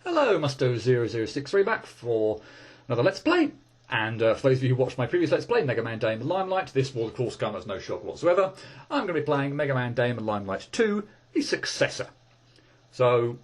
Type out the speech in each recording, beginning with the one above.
Hello, Musto0063 back for another Let's Play. And for those of you who watched my previous Let's Play, Mega Man Day in Limelight, this will of course come as no shock whatsoever. I'm going to be playing Mega Man Day in Limelight 2, the successor. So,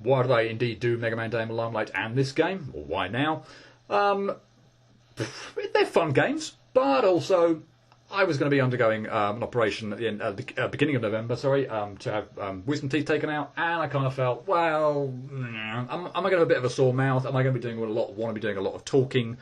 why did I indeed do Mega Man Day in Limelight and this game? Or why now? They're fun games, but also I was going to be undergoing an operation at the beginning of November, to have wisdom teeth taken out, and I kind of felt, well, am I going to have a bit of a sore mouth? Am I going to be doing want to be doing a lot of talking,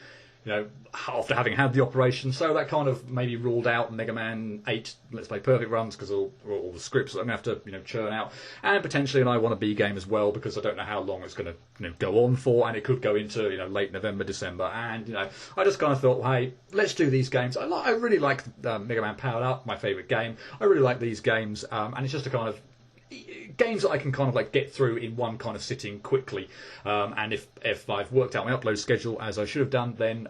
after having had the operation? So that kind of maybe ruled out Mega Man 8 Let's Play Perfect runs, because all the scripts that I'm going to have to churn out, and potentially an I Want to Be game as well, because I don't know how long it's going to go on for, and it could go into late November, December, and I just kind of thought, well, hey, let's do these games. I really like Mega Man Powered Up, my favourite game. I really like these games, and it's just a kind of games that I can kind of get through in one kind of sitting quickly, and if I've worked out my upload schedule as I should have done, then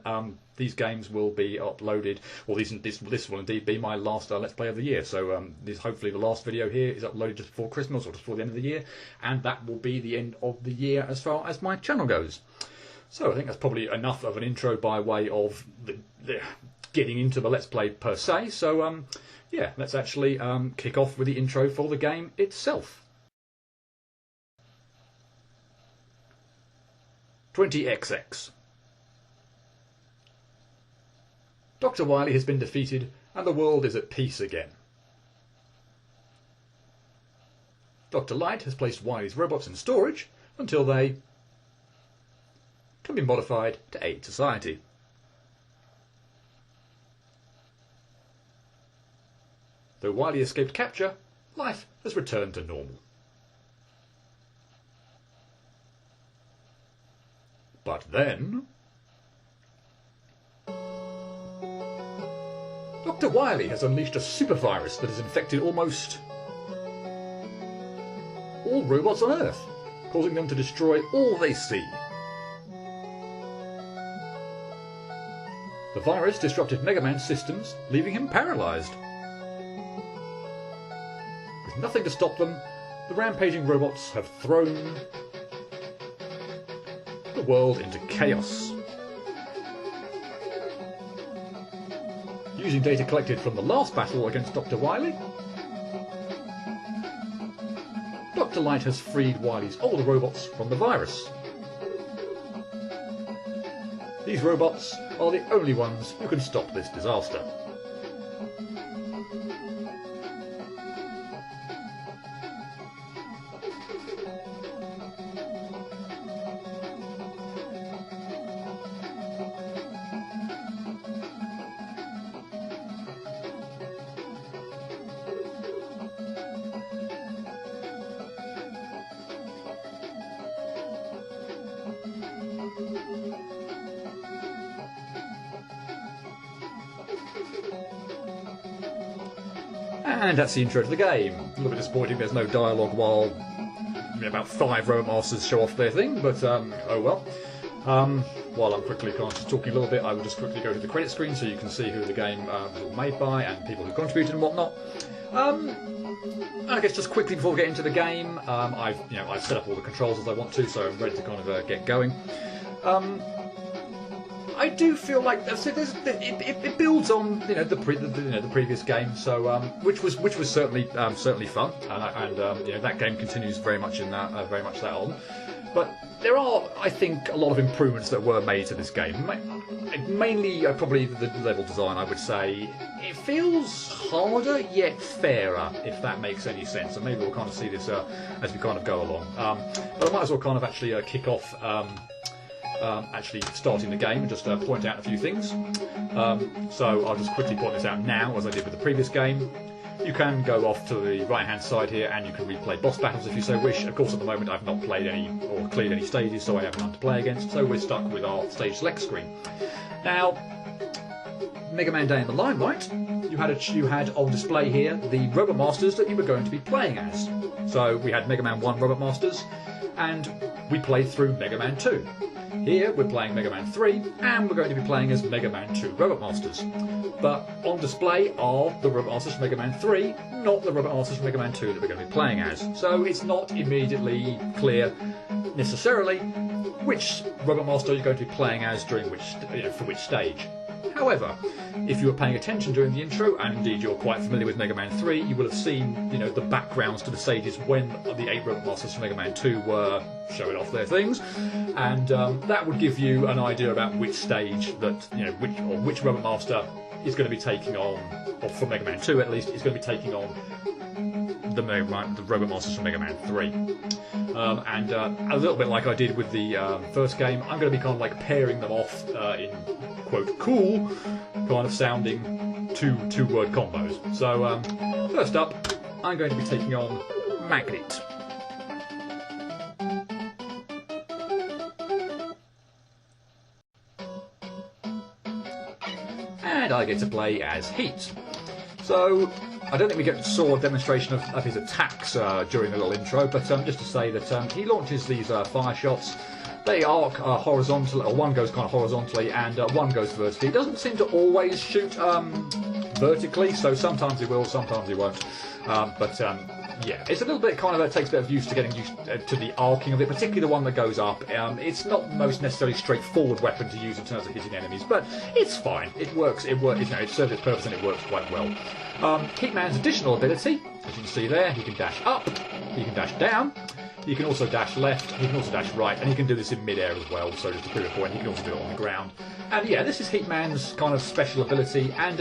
these games will be uploaded, or this will indeed be my last Let's Play of the year. So hopefully the last video here is uploaded just before Christmas or just before the end of the year, and that will be the end of the year as far as my channel goes. So I think that's probably enough of an intro by way of the getting into the Let's Play per se. So yeah, let's actually kick off with the intro for the game itself. 20XX. Dr. Wily has been defeated and the world is at peace again. Dr. Light has placed Wily's robots in storage until they can be modified to aid society. Though Wily escaped capture, life has returned to normal. But then Dr. Wily has unleashed a super virus that has infected almost all robots on Earth, causing them to destroy all they see. The virus disrupted Mega Man's systems, leaving him paralysed. With nothing to stop them, the rampaging robots have thrown the world into chaos. Using data collected from the last battle against Dr. Wily, Dr. Light has freed Wily's older robots from the virus. These robots are the only ones who can stop this disaster. And that's the intro to the game. A little bit disappointing there's no dialogue while about 5 Robot Masters show off their thing, but oh well. While I'm quickly kind of just talking a little bit, I will just quickly go to the credit screen so you can see who the game was made by and people who contributed and whatnot. I guess just quickly before we get into the game, I've set up all the controls as I want to, so I'm ready to kind of get going. I do feel like it builds on the previous game, so which was certainly fun, and that game continues very much in that on. But there are, I think, a lot of improvements that were made to this game. Mainly, probably the level design. I would say it feels harder yet fairer, if that makes any sense. And maybe we'll kind of see this as we kind of go along. But I might as well kind of actually kick off. Actually starting the game and just point out a few things. So I'll just quickly point this out now, as I did with the previous game. You can go off to the right hand side here and you can replay boss battles if you so wish. Of course, at the moment I've not played any or cleared any stages, so I have none to play against, so we're stuck with our stage select screen. Now, Mega Man Day in the Limelight, you had on display here the Robot Masters that you were going to be playing as. So we had Mega Man 1 Robot Masters, and we played through Mega Man 2. Here we're playing Mega Man 3, and we're going to be playing as Mega Man 2 Robot Masters. But on display are the Robot Masters from Mega Man 3, not the Robot Masters from Mega Man 2 that we're going to be playing as. So it's not immediately clear, necessarily, which Robot Master you're going to be playing as during which, for which stage. However, if you were paying attention during the intro, and indeed you're quite familiar with Mega Man 3, you will have seen, the backgrounds to the stages when the 8 Robot Masters from Mega Man 2 were showing off their things, and that would give you an idea about which stage that, which Robot Master is going to be taking on, or for Mega Man 2 at least, is going to be taking on the Robot Masters from Mega Man 3. And a little bit like I did with the first game, I'm going to be kind of like pairing them off in, quote, cool, kind of sounding two-word combos. So, first up, I'm going to be taking on Magnet. And I get to play as Heat. So, I don't think we saw a demonstration of his attacks during the little intro, but just to say that he launches these fire shots. They arc horizontally, or one goes kind of horizontally and one goes vertically. He doesn't seem to always shoot vertically, so sometimes he will, sometimes he won't. Yeah, it's a little bit kind of, it takes a bit of use to getting used to the arcing of it, particularly the one that goes up. It's not the most necessarily straightforward weapon to use in terms of hitting enemies, but it's fine. It works. It serves its purpose and it works quite well. Hitman's additional ability, as you can see there, he can dash up, he can dash down, he can also dash left, he can also dash right, and he can do this in mid-air as well, so just to prove a point, he can also do it on the ground. And yeah, this is Hitman's kind of special ability, and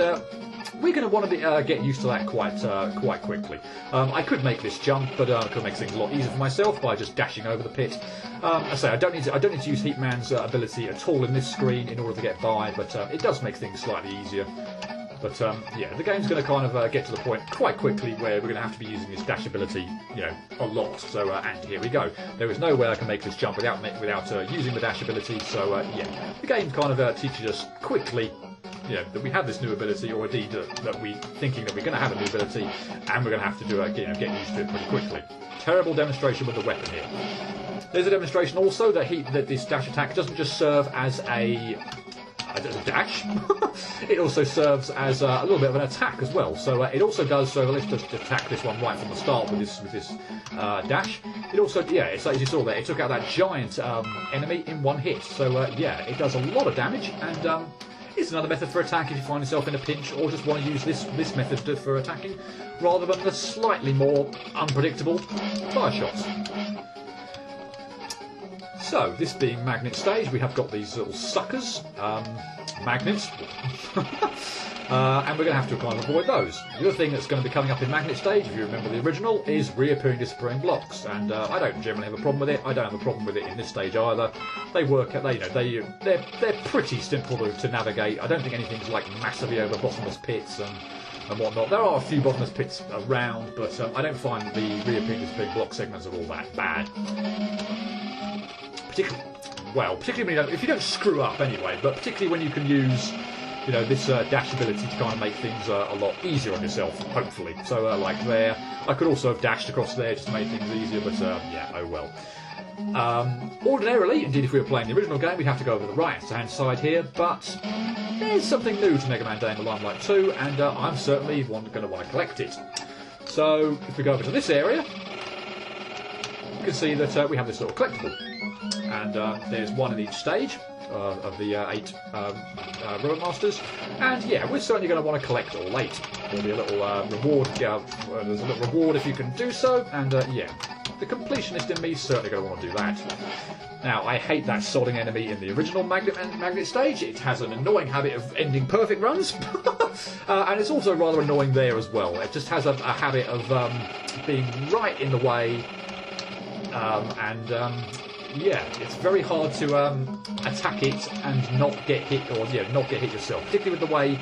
we're going to want to get used to that quite quickly. I could make this jump, but I could make things a lot easier for myself by just dashing over the pit. I say I don't need to use Hitman's ability at all in this screen in order to get by, but it does make things slightly easier. But yeah, the game's going to kind of get to the point quite quickly where we're going to have to be using this dash ability, a lot. So and here we go. There is no way I can make this jump without using the dash ability. So yeah, the game kind of teaches us quickly, that we have this new ability, or indeed that we thinking that we're going to have a new ability, and we're going to have to do get used to it pretty quickly. Terrible demonstration with the weapon here. There's a demonstration also that this dash attack doesn't just serve as a dash. It also serves as a little bit of an attack as well. So it also does. So let's just attack this one right from the start with this dash. It also, it's like you saw there, it took out that giant enemy in one hit. So yeah, it does a lot of damage, and it's another method for attack if you find yourself in a pinch or just want to use this method for attacking, rather than the slightly more unpredictable fire shots. So, this being Magnet stage, we have got these little suckers, magnets, and we're going to have to kind of avoid those. The other thing that's going to be coming up in Magnet stage, if you remember the original, is reappearing, disappearing blocks, and I don't generally have a problem with it. I don't have a problem with it in this stage either. They work. They're pretty simple to navigate. I don't think anything's like massively over bottomless pits and whatnot. There are a few bottomless pits around, but I don't find the reappearing, disappearing block segments are all that bad. Particularly if you don't screw up anyway, but particularly when you can use, this dash ability to kind of make things a lot easier on yourself, hopefully. So, like there, I could also have dashed across there just to make things easier, but yeah, oh well. Ordinarily, indeed if we were playing the original game, we'd have to go over the right-hand side here, but there's something new to Mega Man Day in the Limelight 2, and I'm certainly going to want to collect it. So, if we go over to this area, you can see that we have this little collectible. And there's one in each stage of the 8 Robot Masters, and yeah, we're certainly going to want to collect all 8. There'll be a little reward. There's a little reward if you can do so, and yeah, the completionist in me is certainly going to want to do that. Now, I hate that sodding enemy in the original Magnet stage. It has an annoying habit of ending perfect runs, and it's also rather annoying there as well. It just has a habit of being right in the way, yeah, it's very hard to attack it and not get hit, or not get hit yourself. Particularly with the way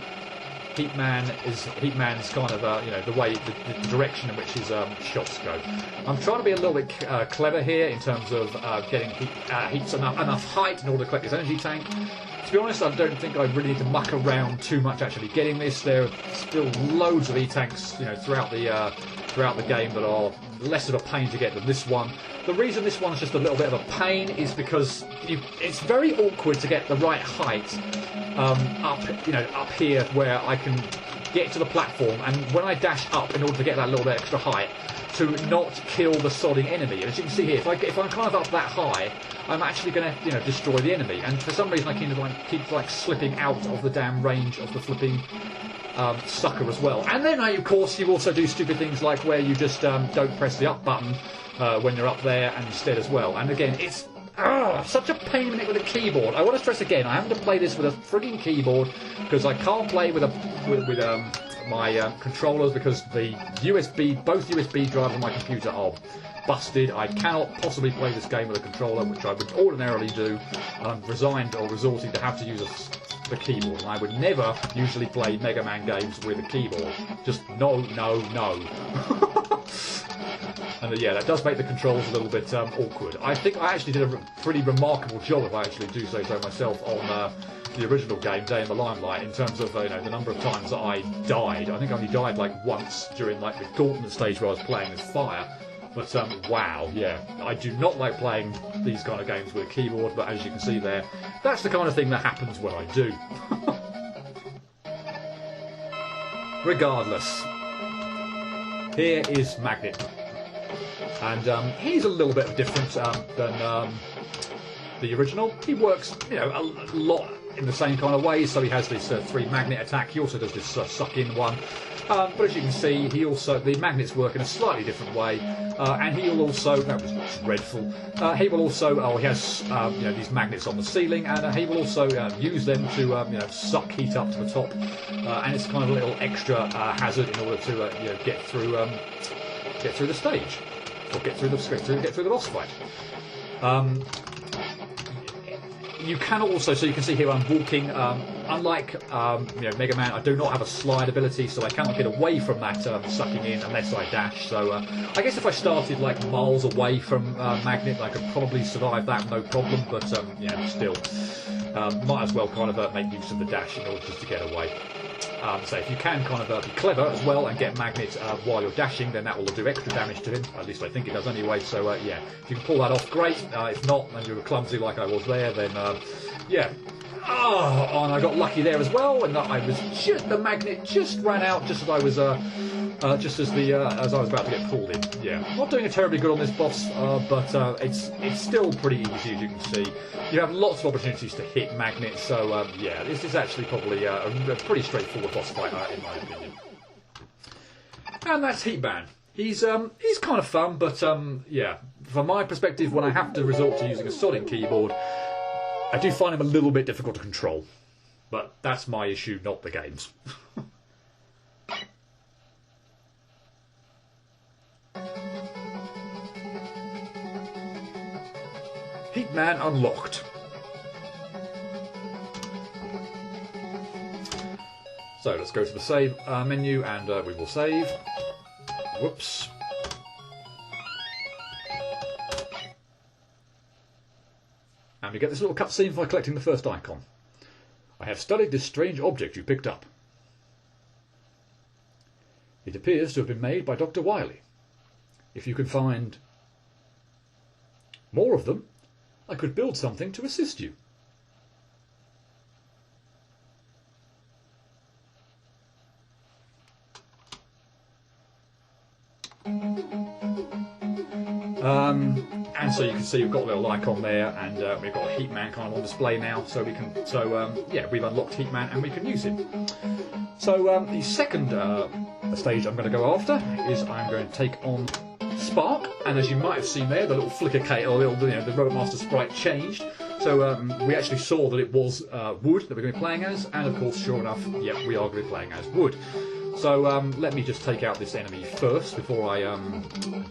Heatman's kind of the direction in which his shots go. I'm trying to be a little bit clever here in terms of getting Heat's enough height in order to collect his energy tank. To be honest, I don't think I really need to muck around too much actually getting this. There are still loads of E-tanks, throughout the game that are less of a pain to get than this one. The reason this one's just a little bit of a pain is because it's very awkward to get the right height up here where I can get to the platform, and when I dash up in order to get that little bit extra height, to not kill the sodding enemy. As you can see here, if I'm kind of up that high, I'm actually going to destroy the enemy. And for some reason, I keep slipping out of the damn range of the flipping sucker as well. And then, of course, you also do stupid things like where you just don't press the up button when you're up there, and instead as well. And again, it's such a pain in it with a keyboard. I want to stress again, I haven't to play this with a frigging keyboard because I can't play with my controllers because both USB drives on my computer are busted. I cannot possibly play this game with a controller, which I would ordinarily do. I'm resigned or resorting to have to use the keyboard. And I would never usually play Mega Man games with a keyboard. Just no. And yeah, that does make the controls a little bit awkward. I think I actually did a pretty remarkable job, if I actually do say so myself, on the original game, Day in the Limelight, in terms of the number of times that I died. I think I only died like once during like the gauntlet stage where I was playing with fire. But wow, yeah, I do not like playing these kind of games with a keyboard, but as you can see there, that's the kind of thing that happens when I do. Regardless, here is Magnet. And he's a little bit different than the original. He works, a lot in the same kind of way. So he has this 3 magnet attack. He also does this suck-in one. But as you can see, the magnets work in a slightly different way. And he will also, that was dreadful. He will also, he has these magnets on the ceiling, and he will also use them to suck heat up to the top. And it's kind of a little extra hazard in order to get through the stage. Or get through the boss fight. You can also, so you can see here I'm walking. Unlike Mega Man, I do not have a slide ability, so I cannot get away from that sucking in unless I dash. So I guess if I started like miles away from Magnet, I could probably survive that no problem. But still, might as well kind of make use of the dash in order just to get away. So if you can kind of be clever as well and get Magnet while you're dashing, then that will do extra damage to him. At least I think it does anyway. So yeah, if you can pull that off, great. If not, and you were clumsy like I was there, then yeah. Oh, and I got lucky there as well, and the Magnet just ran out just as I was as I was about to get pulled in. Yeah, not doing terribly good on this boss, but it's still pretty easy, as you can see. You have lots of opportunities to hit Magnet, so yeah, this is actually probably a pretty straightforward boss fight, in my opinion. And that's Heatman. He's kind of fun, but yeah, from my perspective, when I have to resort to using a sodding keyboard, I do find him a little bit difficult to control. But that's my issue, not the game's. Heatman unlocked. So let's go to the save menu and we will save. Whoops. And we get this little cutscene by collecting the first icon. I have studied this strange object you picked up. It appears to have been made by Dr. Wily. If you can find more of them, I could build something to assist you. And so you can see we've got a little icon there, and we've got a Heatman kind of on display now. So we can, yeah, we've unlocked Heatman and we can use him. So the second stage I'm going to go after is I'm going to take on Spark, and as you might have seen there, the little flicker the Robot Master sprite changed. So we actually saw that it was Wood that we're going to be playing as, and of course, sure enough, yep, we are going to be playing as Wood. So let me just take out this enemy first before I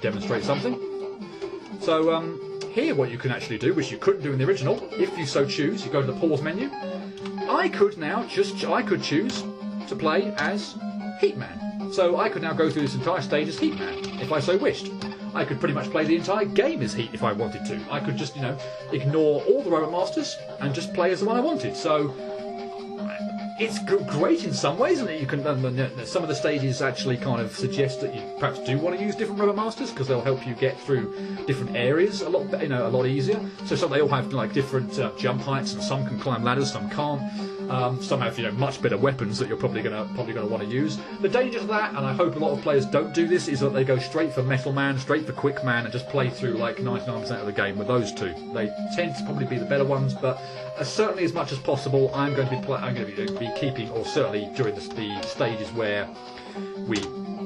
demonstrate something. So here what you can actually do, which you couldn't do in the original, if you so choose, you go to the pause menu. I could choose to play as Heatman. So I could now go through this entire stage as Heatman, if I so wished. I could pretty much play the entire game as Heat if I wanted to. I could just, ignore all the Robot Masters and just play as the one I wanted. So it's great in some ways, and you can. Some of the stages actually kind of suggest that you perhaps do want to use different rubber masters because they'll help you get through different areas a lot easier. So some they all have like different jump heights, and some can climb ladders, some can't. Some have much better weapons that you're probably gonna want to use. The danger to that, and I hope a lot of players don't do this, is that they go straight for Metal Man, straight for Quick Man, and just play through like 99% of the game with those two. They tend to probably be the better ones, but certainly as much as possible, I'm going to be keeping, or certainly during the stages where we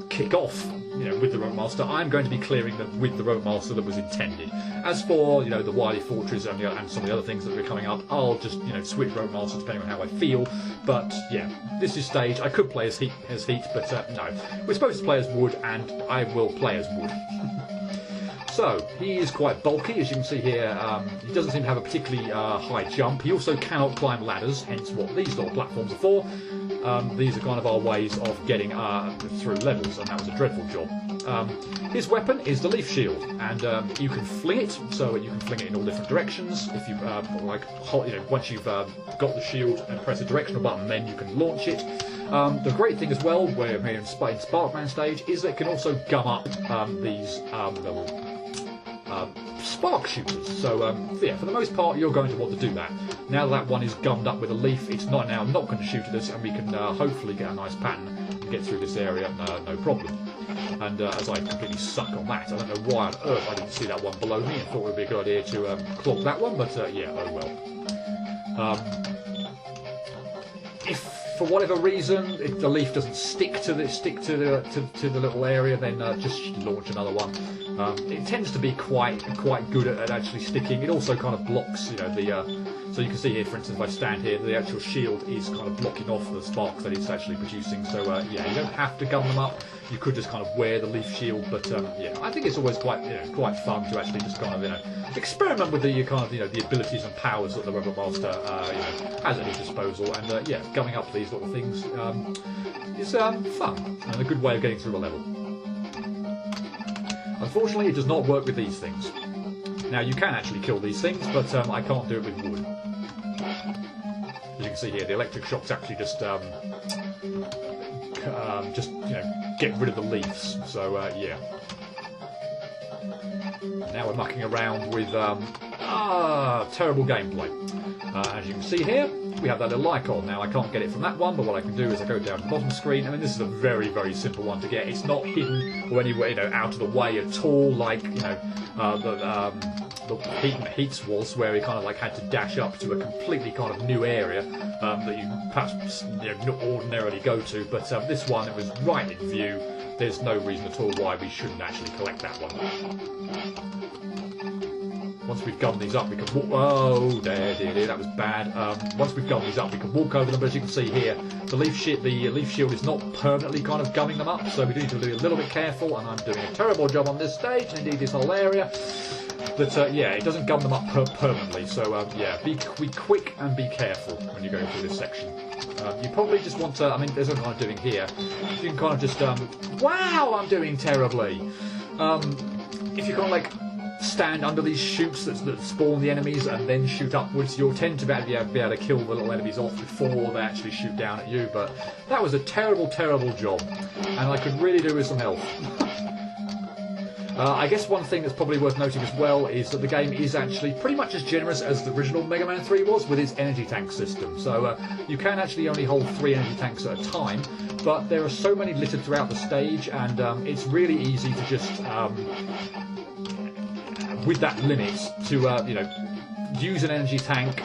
kick off, with the Rope Master, I'm going to be clearing them with the Rope Master that was intended. As for, the Wily Fortress and some of the other things that are coming up, I'll just, switch Rope Master depending on how I feel. But, yeah, this is stage. I could play as Heat, but no. We're supposed to play as Wood, and I will play as Wood. So, he is quite bulky, as you can see here. He doesn't seem to have a particularly high jump. He also cannot climb ladders, hence what these little platforms are for. These are kind of our ways of getting through levels, and that was a dreadful job. His weapon is the Leaf Shield, and you can fling it, so you can fling it in all different directions. If you once you've got the shield and press a directional button, then you can launch it. The great thing as well, where here in Sparkman stage, is that it can also gum up these little spark shooters. So yeah, for the most part, you're going to want to do that. Now that one is gummed up with a leaf, it's not going to shoot at us, and we can hopefully get a nice pattern and get through this area no problem. And as I completely suck on that, I don't know why on earth I didn't see that one below me and thought it would be a good idea to clog that one, but yeah, oh well. If for whatever reason if the leaf doesn't stick to the little area, then just launch another one. It tends to be quite good at actually sticking. It also kind of blocks, so you can see here, for instance, if I stand here, the actual shield is kind of blocking off the sparks that it's actually producing. So yeah, you don't have to gun them up. You could just kind of wear the leaf shield, but yeah, I think it's always quite fun to actually just kind of experiment with the kind of the abilities and powers that the Rubber Master has at his disposal, and yeah, gumming up these little things is fun and a good way of getting through a level. Unfortunately, it does not work with these things. Now, you can actually kill these things, but I can't do it with wood. As you can see here, the electric shocks actually just get rid of the leaves. So yeah. Now we're mucking around with terrible gameplay. As you can see here, we have that little icon. Now I can't get it from that one, but what I can do is I go down to the bottom screen. I mean, this is a very, very simple one to get. It's not hidden or anywhere out of the way at all, like the Heats was, where he kind of had to dash up to a completely kind of new area that you perhaps not ordinarily go to. But this one, it was right in view. There's no reason at all why we shouldn't actually collect that one. Once we've gummed these up, we can walk. Oh, dear, that was bad. Once we've gummed these up, we can walk over them. But as you can see here, the leaf shield is not permanently kind of gumming them up, so we do need to be a little bit careful. And I'm doing a terrible job on this stage, and indeed this whole area. But yeah, it doesn't gum them up permanently. So yeah, be quick and be careful when you're going through this section. You probably just want to. I mean, there's what I'm doing here. You can kind of just. Wow, I'm doing terribly. If you kind of stand under these chutes that spawn the enemies and then shoot upwards, you'll tend to be able to kill the little enemies off before they actually shoot down at you. But that was a terrible, terrible job, and I could really do with some help. I guess one thing that's probably worth noting as well is that the game is actually pretty much as generous as the original Mega Man 3 was with its energy tank system. So you can actually only hold 3 energy tanks at a time, but there are so many littered throughout the stage, and it's really easy to just with that limit to use an energy tank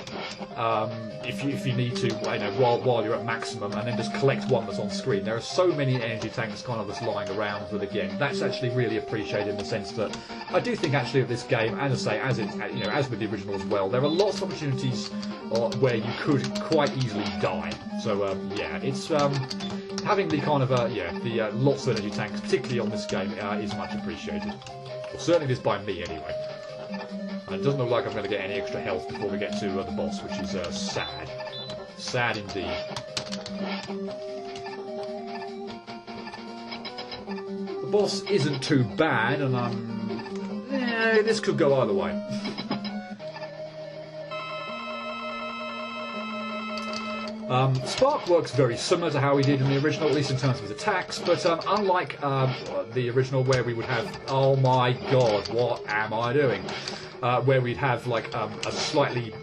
if you need to while you're at maximum, and then just collect one that's on screen. There are so many energy tanks kind of just lying around, but again, that's actually really appreciated in the sense that I do think actually of this game, as I say, as with the original as well, there are lots of opportunities where you could quite easily die. So yeah, it's having the kind of lots of energy tanks, particularly on this game, is much appreciated. Well, certainly it is by me anyway. And it doesn't look like I'm going to get any extra health before we get to the boss, which is sad. Sad indeed. The boss isn't too bad, and this could go either way. Spark works very similar to how he did in the original, at least in terms of his attacks, but unlike the original where we would have, oh my god, what am I doing? Where we'd have like a slightly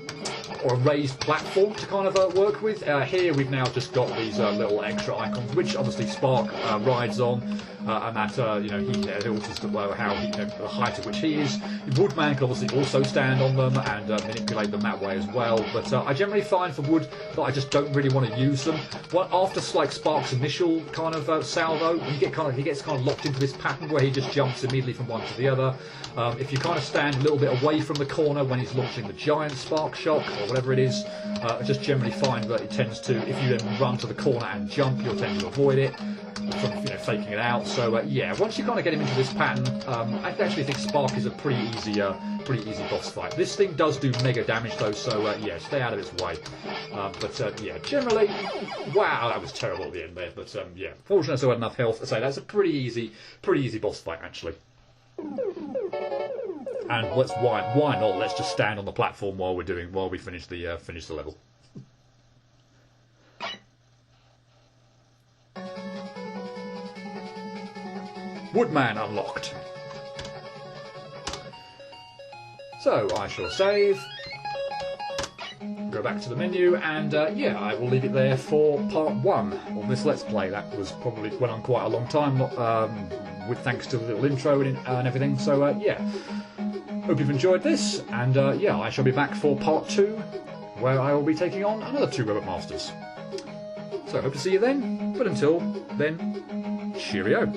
or a raised platform to kind of work with. Here we've now just got these little extra icons, which obviously Spark rides on, and that he alters how the height at which he is. Woodman can obviously also stand on them and manipulate them that way as well. But I generally find for Wood that I just don't really want to use them. After like Spark's initial kind of salvo, he gets kind of locked into this pattern where he just jumps immediately from one to the other. If you kind of stand a little bit away from the corner when he's launching the giant Spark Shock or whatever it is, I just generally find that it tends to, if you then run to the corner and jump, you'll tend to avoid it from faking it out. So yeah, once you kind of get him into this pattern, I actually think Spark is a pretty easy boss fight. This thing does do mega damage though, so yeah, stay out of its way. But yeah, generally, wow, that was terrible at the end there. But yeah, fortunately I still had enough health to say that's a pretty easy boss fight actually. And why not? Let's just stand on the platform while we finish the level. Woodman unlocked. So I shall save, go back to the menu, and yeah, I will leave it there for part 1 of this Let's Play. That was probably went on quite a long time, with thanks to the little intro and everything. So yeah, hope you've enjoyed this, and yeah, I shall be back for part 2, where I will be taking on another 2 Robot Masters. So hope to see you then, but until then, cheerio.